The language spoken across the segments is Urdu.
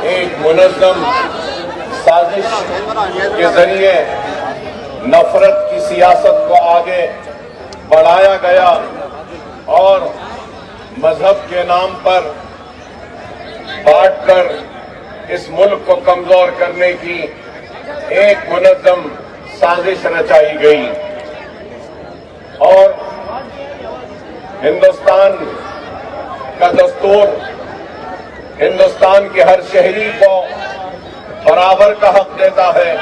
ایک منظم سازش کے ذریعے نفرت کی سیاست کو آگے بڑھایا گیا اور مذہب کے نام پر بانٹ کر اس ملک کو کمزور کرنے کی ایک منظم سازش رچائی گئی اور ہندوستان کا دستور ہندوستان کے ہر شہری کو برابر کا حق دیتا ہے۔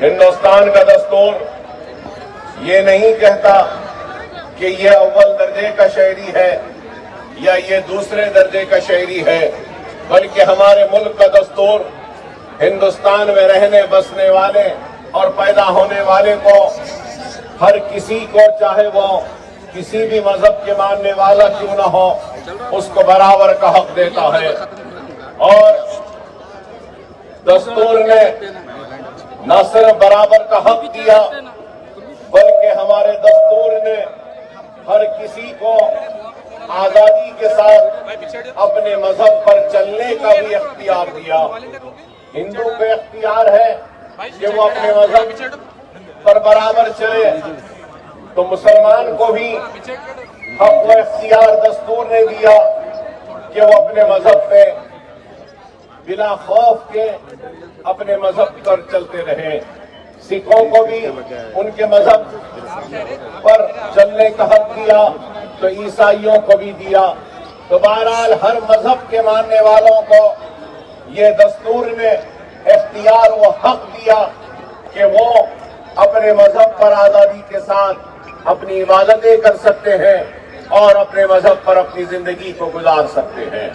ہندوستان کا دستور یہ نہیں کہتا کہ یہ اول درجے کا شہری ہے یا یہ دوسرے درجے کا شہری ہے، بلکہ ہمارے ملک کا دستور ہندوستان میں رہنے بسنے والے اور پیدا ہونے والے کو، ہر کسی کو، چاہے وہ کسی بھی مذہب کے ماننے والا کیوں نہ ہو، اس کو برابر کا حق دیتا ہے۔ اور دستور نے نہ صرف برابر کا حق دیا بلکہ ہمارے دستور نے ہر کسی کو آزادی کے ساتھ اپنے مذہب پر چلنے کا بھی اختیار دیا۔ ہندو کو اختیار ہے کہ وہ اپنے مذہب پر برابر چلے، تو مسلمان کو بھی حق و اختیار دستور نے دیا کہ وہ اپنے مذہب پہ بلا خوف کے اپنے مذہب پر چلتے رہیں۔ سکھوں کو بھی ان کے مذہب پر چلنے کا حق دیا تو عیسائیوں کو بھی دیا۔ تو بہرحال ہر مذہب کے ماننے والوں کو یہ دستور نے اختیار و حق دیا کہ وہ اپنے مذہب پر آزادی کے ساتھ اپنی عبادتیں کر سکتے ہیں اور اپنے مذہب پر اپنی زندگی کو گزار سکتے ہیں۔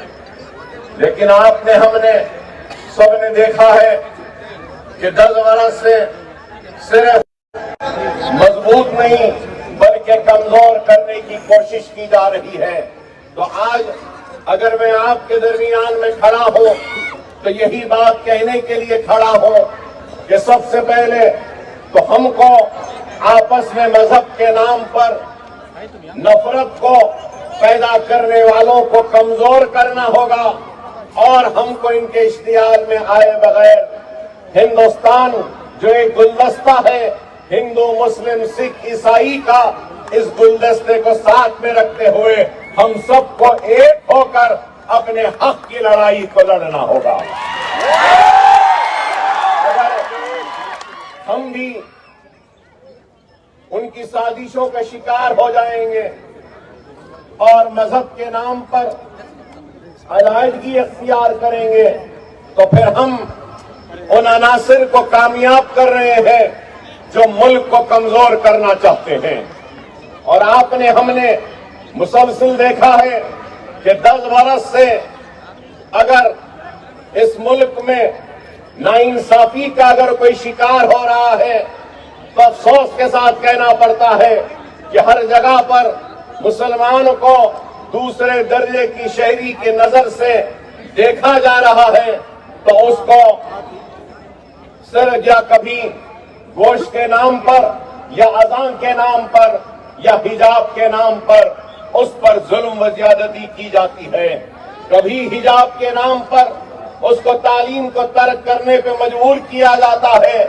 لیکن آپ نے، ہم نے، سب نے دیکھا ہے کہ 10 برس سے صرف مضبوط نہیں بلکہ کمزور کرنے کی کوشش کی جا رہی ہے۔ تو آج اگر میں آپ کے درمیان میں کھڑا ہوں تو یہی بات کہنے کے لیے کھڑا ہوں کہ سب سے پہلے تو ہم کو آپس میں مذہب کے نام پر نفرت کو پیدا کرنے والوں کو کمزور کرنا ہوگا اور ہم کو ان کے اشتعال میں آئے بغیر ہندوستان جو ایک گلدستہ ہے ہندو، مسلم، سکھ، عیسائی کا، اس گلدستے کو ساتھ میں رکھتے ہوئے ہم سب کو ایک ہو کر اپنے حق کی لڑائی کو لڑنا ہوگا۔ اگر ہم بھی ان کی سازشوں کا شکار ہو جائیں گے اور مذہب کے نام پر علیحدگی اختیار کریں گے تو پھر ہم ان عناصر کو کامیاب کر رہے ہیں جو ملک کو کمزور کرنا چاہتے ہیں۔ اور آپ نے، ہم نے مسلسل دیکھا ہے کہ 10 برس سے اگر اس ملک میں ناانصافی کا اگر کوئی شکار ہو رہا ہے تو افسوس کے ساتھ کہنا پڑتا ہے کہ ہر جگہ پر مسلمان کو دوسرے درجے کی شہری کی نظر سے دیکھا جا رہا ہے، تو اس کو صرف یا کبھی گوشت کے نام پر یا اذان کے نام پر یا حجاب کے نام پر اس پر ظلم و زیادتی کی جاتی ہے، کبھی حجاب کے نام پر اس کو تعلیم کو ترک کرنے پہ مجبور کیا جاتا ہے،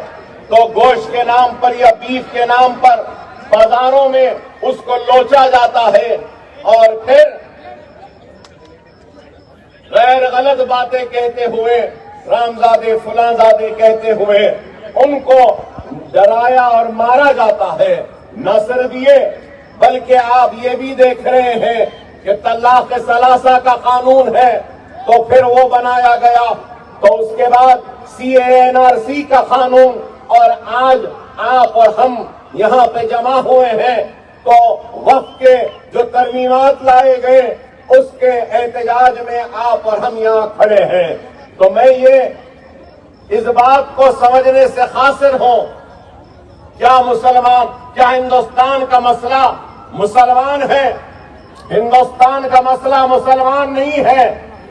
تو گوشت کے نام پر یا بیف کے نام پر بازاروں میں اس کو لوچا جاتا ہے اور پھر غیر غلط باتیں کہتے ہوئے، رامزادے فلانزادے کہتے ہوئے ان کو ڈرایا اور مارا جاتا ہے۔ نہ صرف یہ بلکہ آپ یہ بھی دیکھ رہے ہیں کہ طلاق ثلاثہ کا قانون ہے تو پھر وہ بنایا گیا، تو اس کے بعد CANRC کا قانون، اور آج آپ اور ہم یہاں پہ جمع ہوئے ہیں تو وقت کے جو ترمیمات لائے گئے اس کے احتجاج میں آپ اور ہم یہاں کھڑے ہیں۔ تو میں یہ اس بات کو سمجھنے سے قاصر ہوں، کیا ہندوستان کا مسئلہ مسلمان ہے؟ ہندوستان کا مسئلہ مسلمان نہیں ہے۔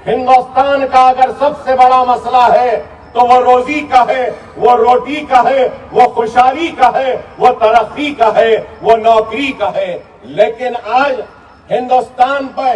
ہندوستان کا اگر سب سے بڑا مسئلہ ہے تو وہ روزی کا ہے، وہ روٹی کا ہے، وہ خوشحالی کا ہے، وہ ترقی کا ہے، وہ نوکری کا ہے۔ لیکن آج ہندوستان پر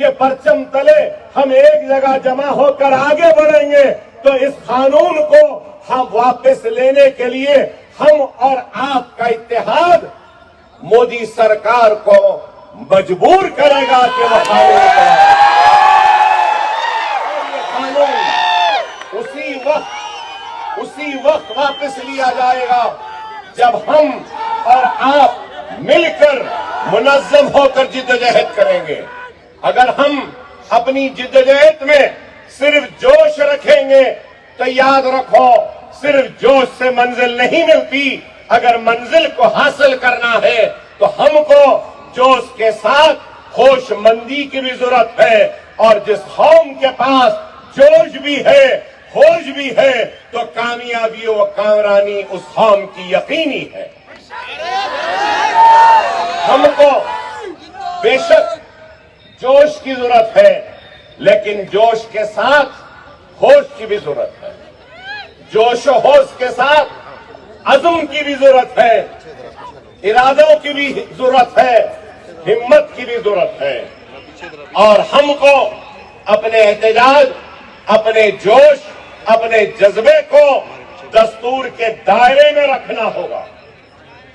کہ پرچم تلے ہم ایک جگہ جمع ہو کر آگے بڑھیں گے تو اس قانون کو ہم واپس لینے کے لیے ہم اور آپ کا اتحاد مودی سرکار کو مجبور کرے گا کہ وہ قانون اسی وقت واپس لیا جائے گا جب ہم اور آپ مل کر منظم ہو کر جدوجہد کریں گے۔ اگر ہم اپنی جدوجہد میں صرف جوش رکھیں گے تو یاد رکھو صرف جوش سے منزل نہیں ملتی، اگر منزل کو حاصل کرنا ہے تو ہم کو جوش کے ساتھ ہوش مندی کی بھی ضرورت ہے، اور جس قوم کے پاس جوش بھی ہے ہوش بھی ہے تو کامیابی و کامرانی اس قوم کی یقینی ہے۔ ہم کو بے شک جوش کی ضرورت ہے، لیکن جوش کے ساتھ ہوش کی بھی ضرورت ہے، جوش و ہوش کے ساتھ عزم کی بھی ضرورت ہے، ارادوں کی بھی ضرورت ہے، ہمت کی بھی ضرورت ہے، اور ہم کو اپنے احتجاج، اپنے جوش، اپنے جذبے کو دستور کے دائرے میں رکھنا ہوگا۔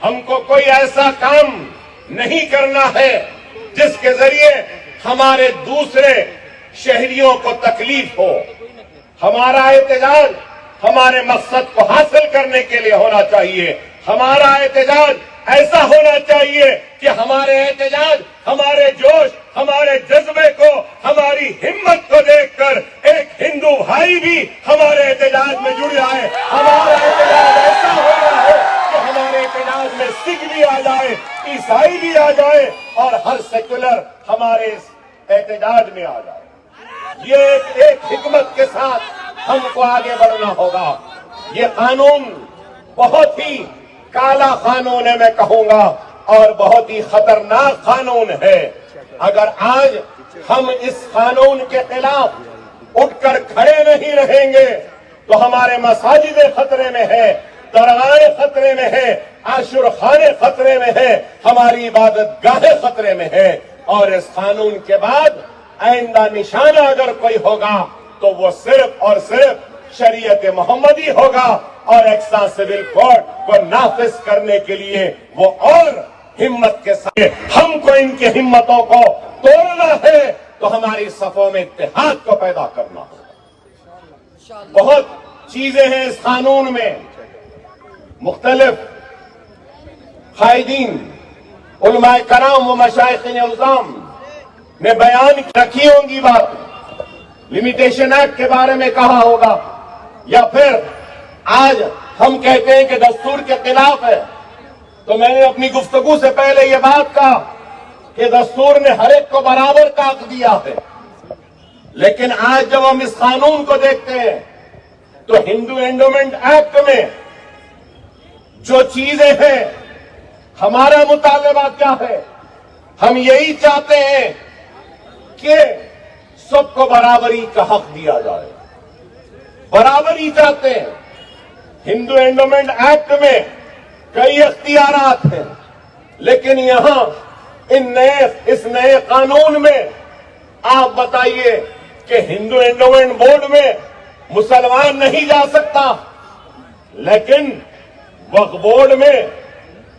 ہم کو کوئی ایسا کام نہیں کرنا ہے جس کے ذریعے ہمارے دوسرے شہریوں کو تکلیف ہو۔ ہمارا احتجاج ہمارے مقصد کو حاصل کرنے کے لیے ہونا چاہیے۔ ہمارا احتجاج ایسا ہونا چاہیے کہ ہمارے احتجاج، ہمارے جوش، ہمارے جذبے کو، ہماری ہمت کو دیکھ کر ایک ہندو بھائی بھی ہمارے احتجاج میں جڑ جائے۔ ہمارا احتجاج ایسا ہونا ہے کہ ہمارے احتجاج میں سکھ بھی آ جائے، عیسائی بھی آ جائے، اور ہر سیکولر ہمارے احتجاج میں آ جائے۔ یہ ایک حکمت کے ساتھ ہم کو آگے بڑھنا ہوگا۔ یہ قانون بہت ہی کالا قانون ہے میں کہوں گا، اور بہت ہی خطرناک قانون ہے۔ اگر آج ہم اس قانون کے خلاف اٹھ کر کھڑے نہیں رہیں گے تو ہمارے مساجد خطرے میں ہے، درگاہیں خطرے میں ہے، عاشور خانے خطرے میں ہے، ہماری عبادت گاہیں خطرے میں ہے، اور اس قانون کے بعد آئندہ نشانہ اگر کوئی ہوگا تو وہ صرف اور صرف شریعت محمدی ہوگا، اور ایکسا سول کوڈ کو نافذ کرنے کے لیے وہ اور ہمت کے ساتھ ہم کو ان کی ہمتوں کو توڑنا ہے تو ہماری صفوں میں اتحاد کو پیدا کرنا ہوگا۔ بہت چیزیں ہیں اس قانون میں، مختلف قائدین، علماء کرام و مشائخ نظام نے بیان رکھی ہوں گی بات، لمیٹیشن ایکٹ کے بارے میں کہا ہوگا، یا پھر آج ہم کہتے ہیں کہ دستور کے خلاف ہے، تو میں نے اپنی گفتگو سے پہلے یہ بات کہا کہ دستور نے ہر ایک کو برابر کا حق دیا ہے، لیکن آج جب ہم اس قانون کو دیکھتے ہیں تو ہندو اینڈومنٹ ایکٹ میں جو چیزیں ہیں، ہمارا مطالبہ کیا ہے؟ ہم یہی چاہتے ہیں کہ سب کو برابری کا حق دیا جائے، برابری چاہتے ہیں۔ ہندو اینڈومنٹ ایکٹ میں کئی اختیارات ہیں، لیکن یہاں اس نئے قانون میں آپ بتائیے کہ ہندو اینڈومنٹ بورڈ میں مسلمان نہیں جا سکتا، لیکن وقف بورڈ میں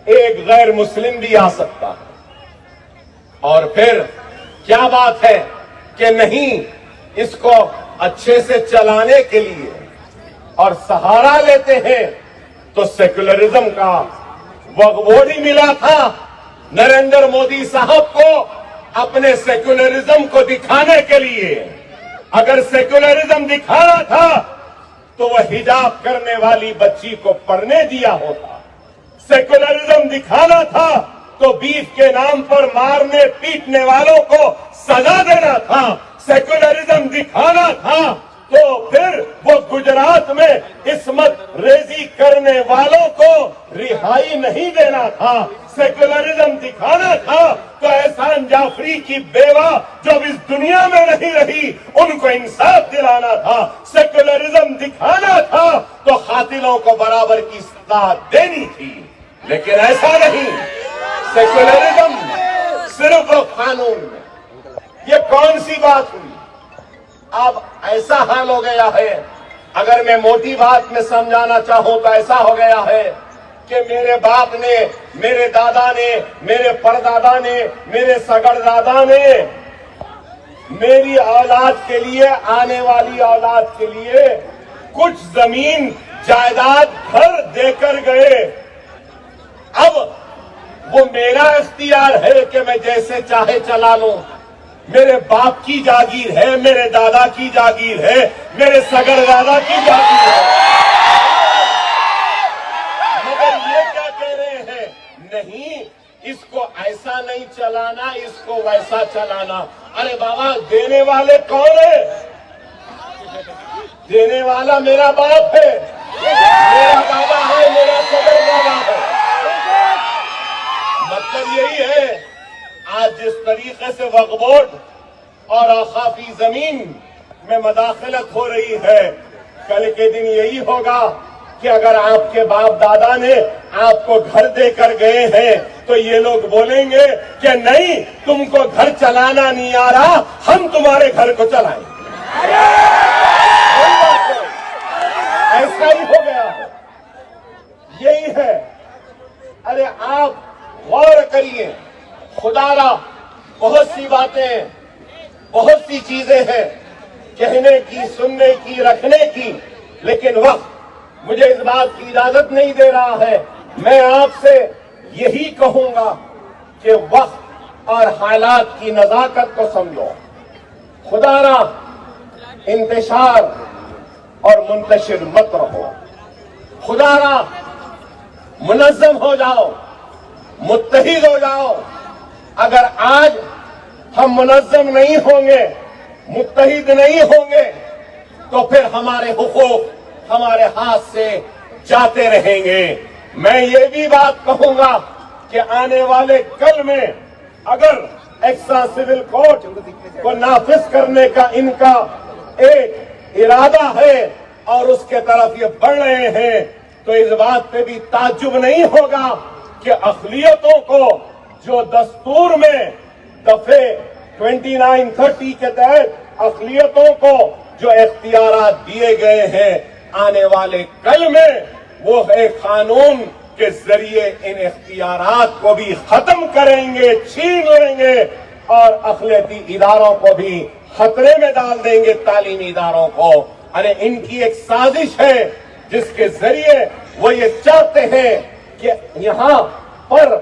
ایک غیر مسلم بھی آ سکتا ہے۔ اور پھر کیا بات ہے کہ نہیں، اس کو اچھے سے چلانے کے لیے اور سہارا لیتے ہیں تو سیکولرزم کا وقف بورڈ ہی ملا تھا نریندر مودی صاحب کو اپنے سیکولرزم کو دکھانے کے لیے۔ اگر سیکولرزم دکھانا تھا تو وہ حجاب کرنے والی بچی کو پڑھنے دیا ہوتا، سیکولرزم دکھانا تھا تو بیف کے نام پر مارنے پیٹنے والوں کو سزا دینا تھا، سیکولرزم دکھانا تھا تو پھر وہ گجرات میں عصمت ریزی کرنے والوں کو رہائی نہیں دینا تھا، سیکولرزم دکھانا تھا تو احسان جعفری کی بیوہ جو اب اس دنیا میں نہیں رہی ان کو انصاف دلانا تھا، سیکولرزم دکھانا تھا تو قاتلوں کو برابر کی سزا دینی تھی، لیکن ایسا نہیں۔ سیکولرزم صرف قانون میں، یہ کون سی بات ہوئی؟ اب ایسا حال ہو گیا ہے، اگر میں موٹی بات میں سمجھانا چاہوں تو ایسا ہو گیا ہے کہ میرے باپ نے، میرے دادا نے، میرے پردادا نے، میرے سگردادا نے میری اولاد کے لیے، آنے والی اولاد کے لیے کچھ زمین جائیداد گھر دے کر گئے۔ اب وہ میرا اختیار ہے کہ میں جیسے چاہے چلا لوں۔ میرے باپ کی جاگیر ہے، میرے دادا کی جاگیر ہے، میرے سگردادا کی جاگیر ہے، مگر یہ کیا کہہ رہے ہیں؟ نہیں، اس کو ایسا نہیں چلانا، اس کو ویسا چلانا۔ ارے بابا، دینے والے کون ہیں؟ دینے والا میرا باپ ہے، میرا دادا ہے، میرا سگردادا ہے۔ مطلب یہی ہے، آج جس طریقے سے وقف بورڈ اور آخافی زمین میں مداخلت ہو رہی ہے، کل کے دن یہی ہوگا کہ اگر آپ کے باپ دادا نے آپ کو گھر دے کر گئے ہیں تو یہ لوگ بولیں گے کہ نہیں، تم کو گھر چلانا نہیں آ رہا، ہم تمہارے گھر کو چلائیں۔ ایسا ہی ہو گیا ہے، یہی ہے۔ ارے آپ غور کریے، خدا را بہت سی باتیں، بہت سی چیزیں ہیں کہنے کی، سننے کی، رکھنے کی، لیکن وقت مجھے اس بات کی اجازت نہیں دے رہا ہے۔ میں آپ سے یہی کہوں گا کہ وقت اور حالات کی نزاکت کو سمجھو۔ خدا را انتشار اور منتشر مت رہو، خدا را منظم ہو جاؤ، متحد ہو جاؤ۔ اگر آج ہم منظم نہیں ہوں گے، متحد نہیں ہوں گے، تو پھر ہمارے حقوق ہمارے ہاتھ سے جاتے رہیں گے۔ میں یہ بھی بات کہوں گا کہ آنے والے کل میں اگر ایکسٹرا سول کورٹ کو نافذ کرنے کا ان کا ایک ارادہ ہے اور اس کے طرف یہ بڑھ رہے ہیں، تو اس بات پہ بھی تعجب نہیں ہوگا کہ اقلیتوں کو جو دستور میں دفعے 2930 کے تحت اقلیتوں کو جو اختیارات دیے گئے ہیں، آنے والے کل میں وہ ایک قانون کے ذریعے ان اختیارات کو بھی ختم کریں گے، چھین لیں گے، اور اقلیتی اداروں کو بھی خطرے میں ڈال دیں گے، تعلیمی اداروں کو۔ ارے ان کی ایک سازش ہے جس کے ذریعے وہ یہ چاہتے ہیں کہ یہاں پر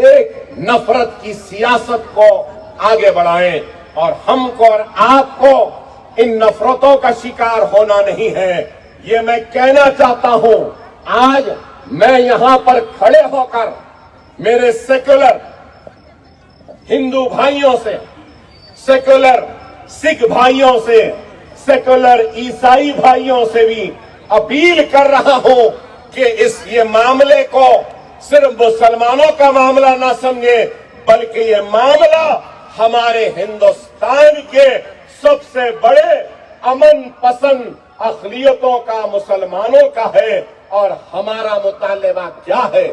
ایک نفرت کی سیاست کو آگے بڑھائیں، اور ہم کو اور آپ کو ان نفرتوں کا شکار ہونا نہیں ہے۔ یہ میں کہنا چاہتا ہوں، آج میں یہاں پر کھڑے ہو کر میرے سیکولر ہندو بھائیوں سے، سیکولر سکھ بھائیوں سے، سیکولر عیسائی بھائیوں سے بھی اپیل کر رہا ہوں کہ یہ معاملے کو صرف مسلمانوں کا معاملہ نہ سمجھے، بلکہ یہ معاملہ ہمارے ہندوستان کے سب سے بڑے امن پسند اقلیتوں کا، مسلمانوں کا ہے۔ اور ہمارا مطالبہ کیا ہے؟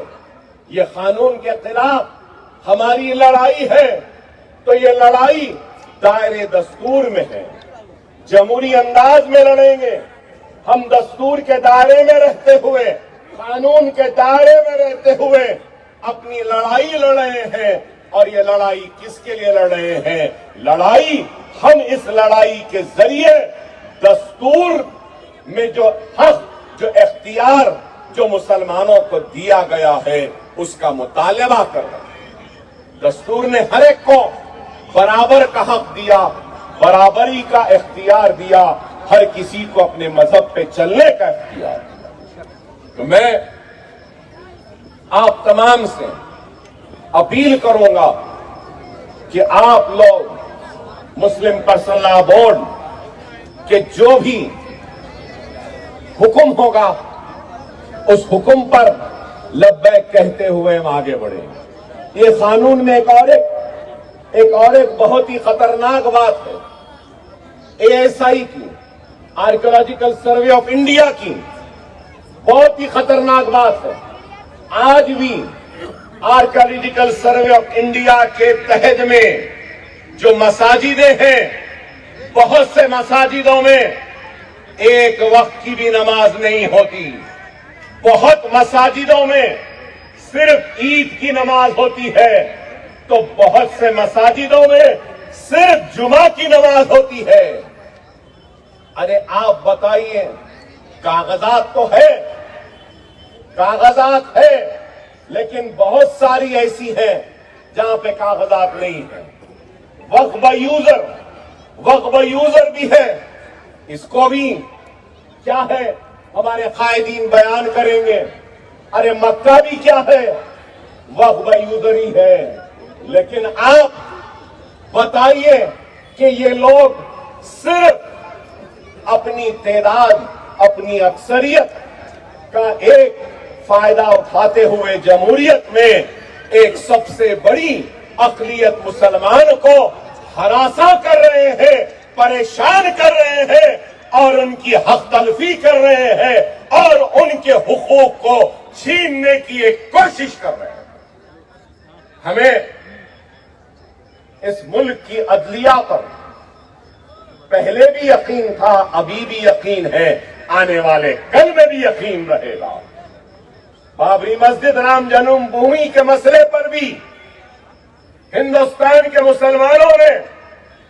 یہ قانون کے خلاف ہماری لڑائی ہے، تو یہ لڑائی دائرے دستور میں ہے، جمہوری انداز میں لڑیں گے۔ ہم دستور کے دائرے میں رہتے ہوئے، قانون کے دائرے میں رہتے ہوئے اپنی لڑائی لڑ رہے ہیں۔ اور یہ لڑائی کس کے لیے لڑ رہے ہیں؟ لڑائی ہم اس لڑائی کے ذریعے دستور میں جو حق، جو اختیار جو مسلمانوں کو دیا گیا ہے، اس کا مطالبہ کر رہے ہیں۔ دستور نے ہر ایک کو برابر کا حق دیا، برابری کا اختیار دیا، ہر کسی کو اپنے مذہب پہ چلنے کا اختیار دیا۔ تو میں آپ تمام سے اپیل کروں گا کہ آپ لوگ مسلم پرسنل لا بورڈ کے جو بھی حکم ہوگا، اس حکم پر لبیک کہتے ہوئے ہم آگے بڑھیں۔ یہ قانون میں ایک بہت ہی خطرناک بات ہے، ASI کی، آرکیولوجیکل سروے آف انڈیا کی بہت ہی خطرناک بات ہے۔ آج بھی آرکیولوجیکل سروے آف انڈیا کے تحت میں جو مساجدیں ہیں، بہت سے مساجدوں میں ایک وقت کی بھی نماز نہیں ہوتی، بہت مساجدوں میں صرف عید کی نماز ہوتی ہے، تو بہت سے مساجدوں میں صرف جمعہ کی نماز ہوتی ہے۔ ارے آپ بتائیے، کاغذات تو ہے، کاغذات ہے، لیکن بہت ساری ایسی ہیں جہاں پہ کاغذات نہیں ہیں۔ وقف یوزر بھی ہے، اس کو بھی کیا ہے ہمارے قائدین بیان کریں گے۔ ارے مکہ بھی کیا ہے، وقف یوزر ہی ہے، لیکن آپ بتائیے کہ یہ لوگ صرف اپنی تعداد، اپنی اکثریت کا ایک فائدہ اٹھاتے ہوئے جمہوریت میں ایک سب سے بڑی اقلیت مسلمان کو ہراساں کر رہے ہیں، پریشان کر رہے ہیں، اور ان کی حق تلفی کر رہے ہیں، اور ان کے حقوق کو چھیننے کی ایک کوشش کر رہے ہیں۔ ہمیں اس ملک کی عدلیہ پر پہلے بھی یقین تھا، ابھی بھی یقین ہے، آنے والے کل میں بھی یقین رہے گا۔ بابری مسجد، رام جنم بھومی کے مسئلے پر بھی ہندوستان کے مسلمانوں نے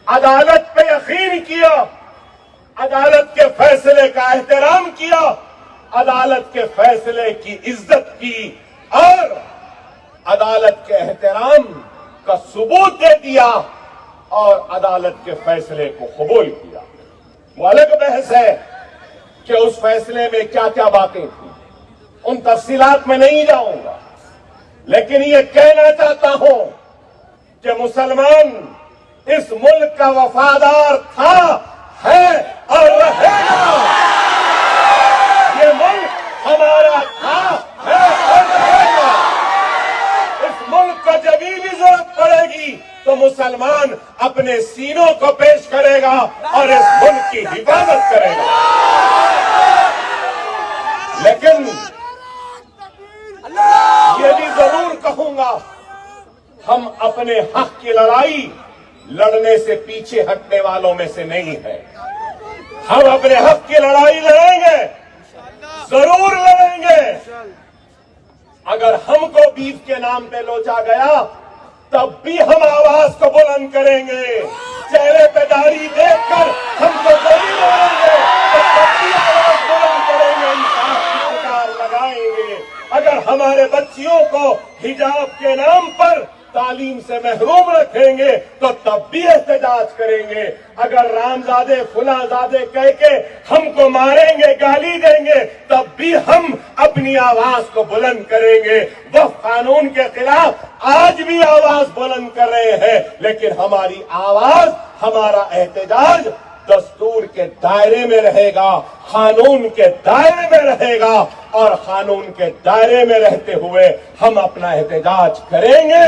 عدالت پہ یقین کیا، عدالت کے فیصلے کا احترام کیا، عدالت کے فیصلے کی عزت کی، اور عدالت کے احترام کا ثبوت دے دیا، اور عدالت کے فیصلے کو قبول کیا۔ وہ الگ بحث ہے کہ اس فیصلے میں کیا کیا باتیں تھیں، ان تفصیلات میں نہیں جاؤں گا، لیکن یہ کہنا چاہتا ہوں کہ مسلمان اس ملک کا وفادار تھا، ہے اور رہے گا۔ یہ ملک ہمارا تھا، ہے اور رہے گا۔ اس ملک کو جب بھی ضرورت پڑے گی تو مسلمان اپنے سینوں کو پیش کرے گا اور اس ملک کی حفاظت کرے گا۔ لیکن یہ بھی ضرور کہوں گا، ہم اپنے حق کی لڑائی لڑنے سے پیچھے ہٹنے والوں میں سے نہیں ہیں۔ ہم اپنے حق کی لڑائی لڑیں گے، ضرور لڑیں گے۔ اگر ہم کو بیف کے نام پہ لوچا گیا تب بھی ہم آواز کو بلند کریں گے، چہرے پہ داڑھی دیکھ کر ہم کو ضرور لڑیں گے، تب بھی آواز بلند کریں گے، انصاف کی پکار لگائیں گے۔ اگر ہمارے بچیوں کو حجاب کے نام پر تعلیم سے محروم رکھیں گے تو تب بھی احتجاج کریں گے۔ اگر رامزادے فلاں-زادے کہہ کے ہم کو ماریں گے، گالی دیں گے، تب بھی ہم اپنی آواز کو بلند کریں گے۔ وقف قانون کے خلاف آج بھی آواز بلند کر رہے ہیں، لیکن ہماری آواز، ہمارا احتجاج دستور کے دائرے میں رہے گا، قانون کے دائرے میں رہے گا، اور قانون کے دائرے میں رہتے ہوئے ہم اپنا احتجاج کریں گے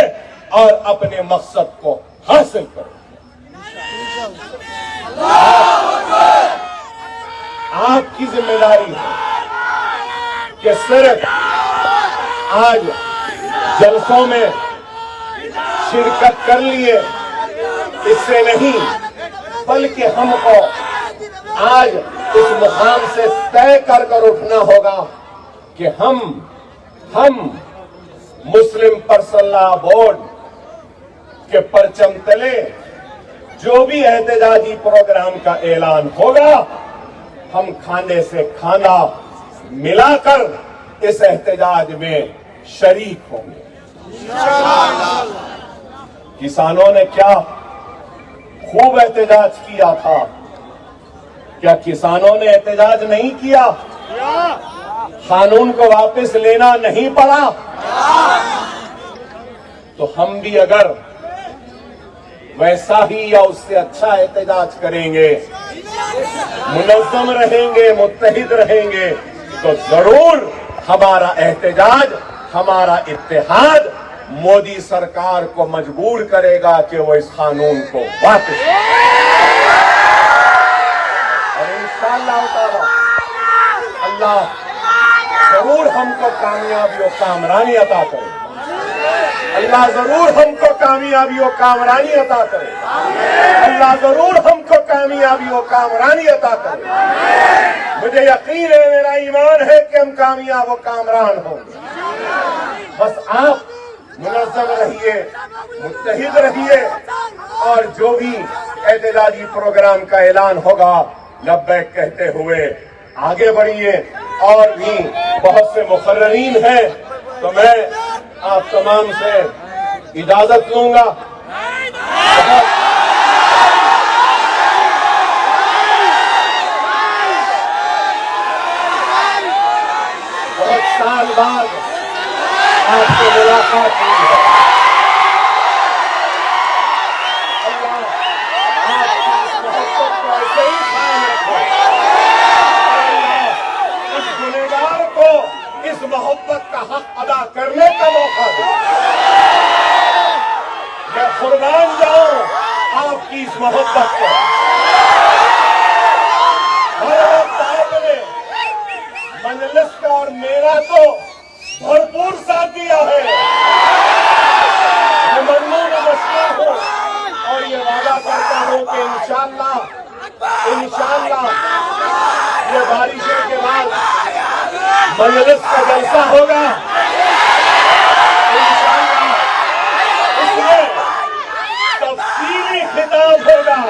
اور اپنے مقصد کو حاصل کریں گے۔ آپ کی ذمہ داری ہے کہ صرف آج جلسوں میں شرکت کر لیے اس سے نہیں، بلکہ ہم کو آج اس مقام سے طے کر اٹھنا ہوگا کہ ہم مسلم پرسنل لا بورڈ کے پرچم تلے جو بھی احتجاجی پروگرام کا اعلان ہوگا، ہم کھانے سے کھانا ملا کر اس احتجاج میں شریک ہوں گے۔ کسانوں نے کیا خوب احتجاج کیا تھا، کیا کسانوں نے احتجاج نہیں کیا؟ قانون کو واپس لینا نہیں پڑا؟ تو ہم بھی اگر ویسا ہی یا اس سے اچھا احتجاج کریں گے، منظم رہیں گے، متحد رہیں گے، تو ضرور ہمارا احتجاج، ہمارا اتحاد مودی سرکار کو مجبور کرے گا کہ وہ اس قانون کو واپس لے۔ اور انشاءاللہ تعالی اللہ ضرور ہم کو کامیابی و کامرانی عطا کرے گا۔ اللہ ضرور ہم کو کامیابی و کامرانی عطا کرے، اللہ ضرور ہم کو کامیابی و کامرانی عطا کرے۔ مجھے یقین ہے، میرا ایمان ہے کہ ہم کامیاب و کامران ہوں گے۔ بس آپ منظم رہیے، متحد رہیے، اور جو بھی اعتدالی پروگرام کا اعلان ہوگا لبیک کہتے ہوئے آگے بڑھیے۔ اور بھی بہت سے مقررین ہیں، تو میں آپ تمام سے اجازت لوں گا۔ بہت سال بعد آپ سے ملاقات ہوئی ہے۔ اللہ آپ کی اس محبت کو ایسے ہی قائم رکھے۔ اللہ اس گنہگار کو اس محبت کا حق ادا کرنے کا موقع دے۔ میں قربان جاؤں آپ کی اس محبت کو۔ ہر وقت آپ نے مجلس کا اور میرا تو بھرپور ساتھ دیا ہے۔ میں ممنون و مشکور ہوں، اور یہ وعدہ کرتا ہوں کہ انشاءاللہ یہ بارشوں کے بعد مجلس کا جلسہ ہوگا، انشاءاللہ اس میں تفصیلی خطاب ہوگا،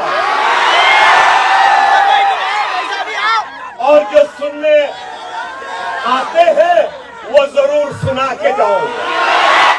اور جو سننے آتے ہیں وہ ضرور سنا کے جاؤں گا۔